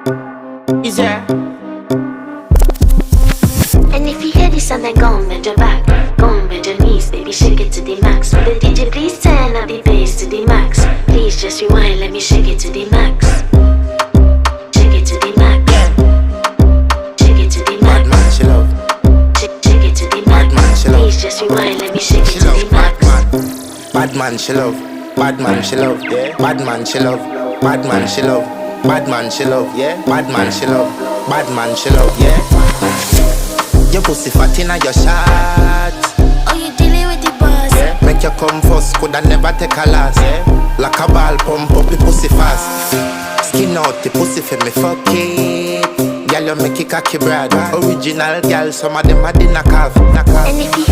Is there? And if you hear this and then go on bend your back, go on bend your knees, baby shake it to the max. Will the DJ please turn up the bass to the max? Please just rewind, let me shake it to the max. Shake it to the max. Shake it to the max. Bad man, she love. Shake it to the max. Bad man, she love. Please just rewind, let me shake it She to love the max. bad man, she love. Bad man, she love. Yeah. Bad man, she love. Bad man, she love. Bad man, she love. Yeah. Bad man, she love. Bad man, she love. Yeah. Your pussy fat inna your shot. Oh, you dealing with the boss? Yeah. Make you come first, coulda never take a last. Yeah. Like a ball pump up the pussy fast. Skin out the pussy for me fuck it. Girl, you make it cocky brad. Original girl, some of them a dinner calf. And if you